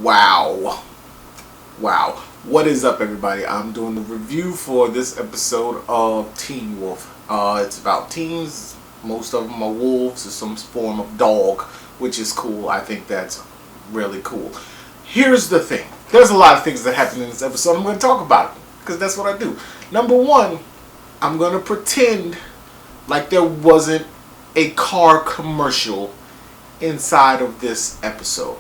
Wow. Wow. What is up, everybody? I'm doing the review for this episode of Teen Wolf. It's about teens. Most of them are wolves or some form of dog, which is cool. I think that's really cool. Here's the thing. There's a lot of things that happen in this episode. I'm going to talk about it because that's what I do. Number one, I'm going to pretend like there wasn't a car commercial inside of this episode.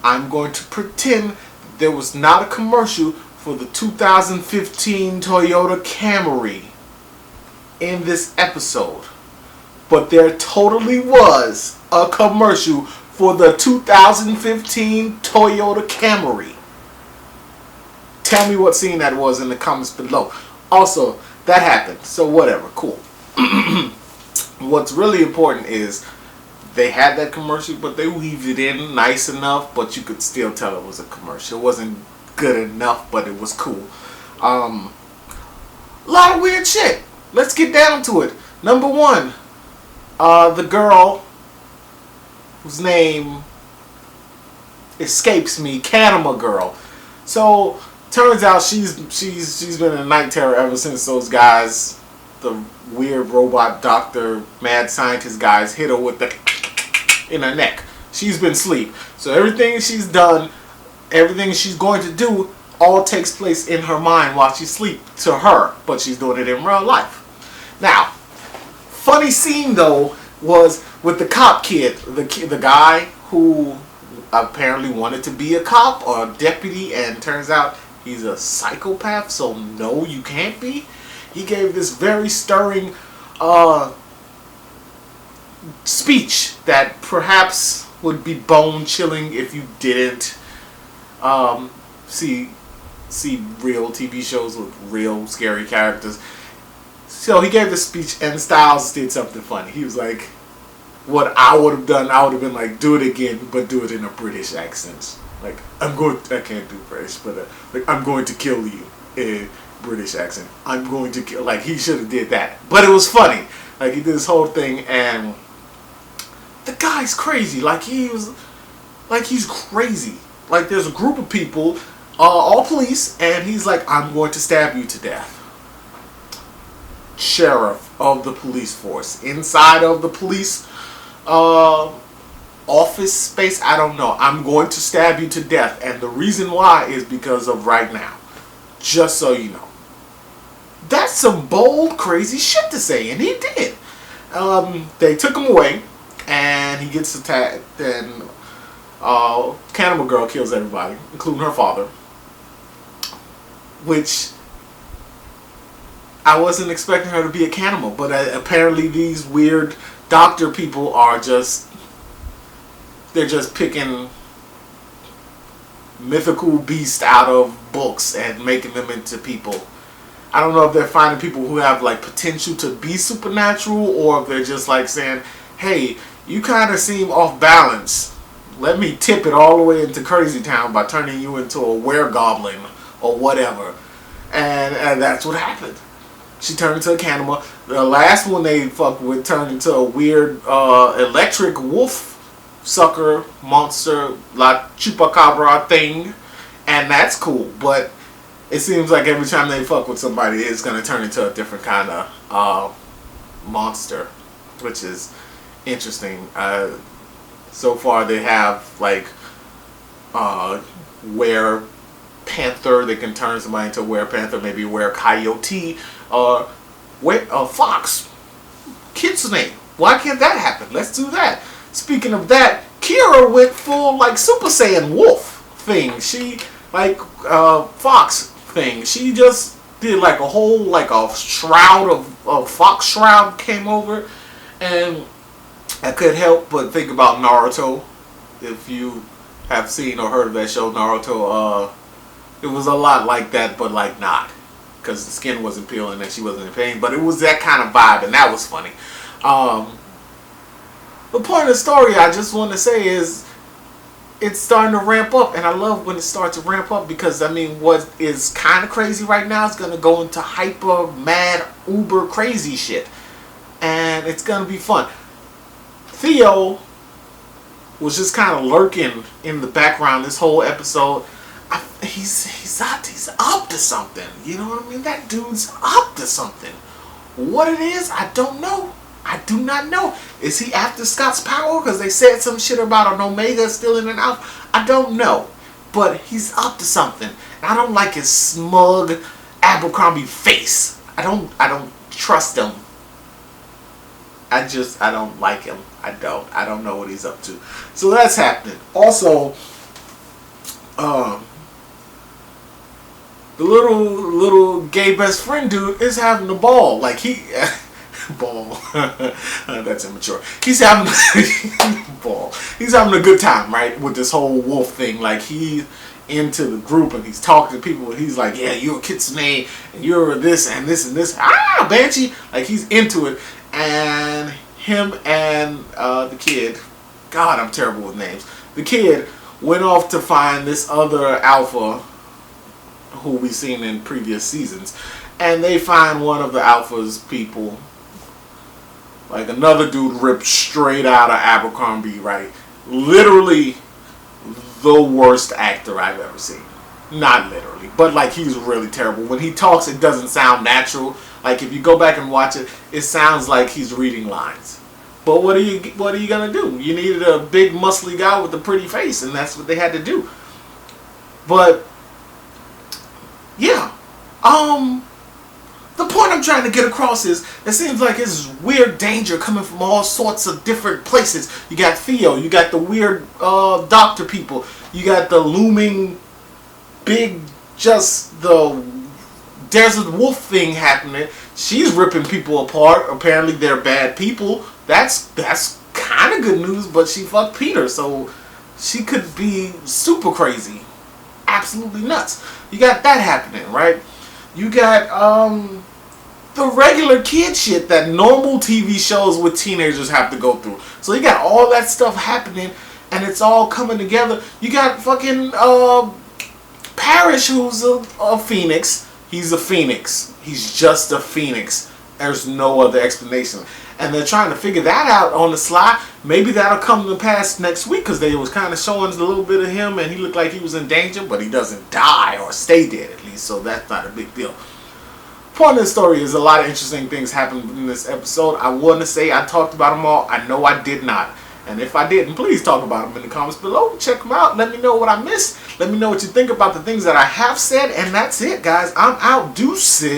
I'm going to pretend there was not a commercial for the 2015 Toyota Camry in this episode. But there totally was a commercial for the 2015 Toyota Camry. Tell me what scene that was in the comments below. Also, that happened, so whatever, cool. What's really important is they had that commercial, but they weaved it in nice enough, but you could still tell it was a commercial. It wasn't good enough, but it was cool. A lot of weird shit. Let's get down to it. Number one, the girl whose name escapes me, Kanema girl. So turns out she's been a night terror ever since those guys, the weird robot doctor, mad scientist guys, hit her with the in her neck. She's been asleep. So everything she's done, everything she's going to do, all takes place in her mind while she's asleep to her. But she's doing it in real life. Now, funny scene though was with the cop kid, the guy who apparently wanted to be a cop or a deputy, and turns out he's a psychopath. So no, you can't be. He gave this very stirring speech that perhaps would be bone chilling if you didn't see real TV shows with real scary characters. So he gave this speech, and Styles did something funny. He was like, "What I would have done, I would have been like, do it again, but do it in a British accent. Like, I can't do British, but like, I'm going to kill you in British accent. I'm going to kill." Like, he should have did that, but it was funny. Like, he did this whole thing, and the guy's crazy. Like, he's crazy. Like, there's a group of people, all police, and he's like, "I'm going to stab you to death." Sheriff of the police force, inside of the police office space, I don't know. "I'm going to stab you to death, and the reason why is because of right now. Just so you know." That's some bold, crazy shit to say, and he did. They took him away, and he gets attacked, and Cannibal Girl kills everybody, including her father, which I wasn't expecting her to be a cannibal, but apparently these weird doctor people are they're just picking mythical beasts out of books and making them into people. I don't know if they're finding people who have like potential to be supernatural, or if they're just like saying, "Hey, you kind of seem off balance. Let me tip it all the way into Crazy Town by turning you into a weregoblin or whatever." And that's what happened. She turned into a cannibal. The last one they fucked with turned into a weird electric wolf sucker monster, like chupacabra thing, and that's cool. But it seems like every time they fuck with somebody, it's gonna turn into a different kind of monster, which is interesting. So far, they have like were panther. They can turn somebody into a were panther, maybe a were coyote, or fox. Kitsune. Why can't that happen? Let's do that. Speaking of that, Kira went full like Super Saiyan wolf thing. She like fox thing. She just did like a whole like a shroud of fox shroud came over, and I couldn't help but think about Naruto. If you have seen or heard of that show, Naruto, it was a lot like that, but like not, because the skin wasn't peeling and she wasn't in pain, but it was that kind of vibe, and that was funny. The point of the story I just want to say is it's starting to ramp up, and I love when it starts to ramp up, because I mean, what is kind of crazy right now is going to go into hyper mad uber crazy shit, and it's going to be fun. Theo was just kind of lurking in the background this whole episode. He's up to something. You know what I mean? That dude's up to something. What it is, I don't know. I do not know. Is he after Scott's power? Because they said some shit about an Omega still in and out. I don't know. But he's up to something. And I don't like his smug Abercrombie face. I don't trust him. I don't like him. I don't know what he's up to. So that's happening. Also, the little gay best friend dude is having a ball. Like ball. That's immature. He's having ball. He's having a good time, right, with this whole wolf thing. Like he's into the group and he's talking to people and he's like, yeah, you're a kitsune and you're this and this and this. Ah, Banshee. Like he's into it. And him and the kid, God, I'm terrible with names. The kid went off to find this other alpha who we've seen in previous seasons. And they find one of the alpha's people. Like another dude ripped straight out of Abercrombie, right? Literally the worst actor I've ever seen. Not literally, but like he's really terrible. When he talks, it doesn't sound natural. Like if you go back and watch it, it sounds like he's reading lines. But what are you gonna do? You needed a big muscly guy with a pretty face, and that's what they had to do. But yeah, the point I'm trying to get across is it seems like it's weird danger coming from all sorts of different places. You got Theo, you got the weird doctor people, you got the looming big there's a wolf thing happening. She's ripping people apart. Apparently they're bad people. That's kind of good news, but she fucked Peter, so she could be super crazy. Absolutely nuts. You got that happening, right? You got the regular kid shit that normal TV shows with teenagers have to go through. So you got all that stuff happening and it's all coming together. You got fucking Parrish, who's a phoenix. He's a phoenix. He's just a phoenix. There's no other explanation. And they're trying to figure that out on the sly. Maybe that'll come to pass next week because they was kind of showing a little bit of him and he looked like he was in danger, but he doesn't die or stay dead at least, so that's not a big deal. Point of the story is a lot of interesting things happened in this episode. I want to say I talked about them all. I know I did not. And if I didn't, please talk about them in the comments below. Check them out. Let me know what I missed. Let me know what you think about the things that I have said. And that's it, guys. I'm out. Deuces.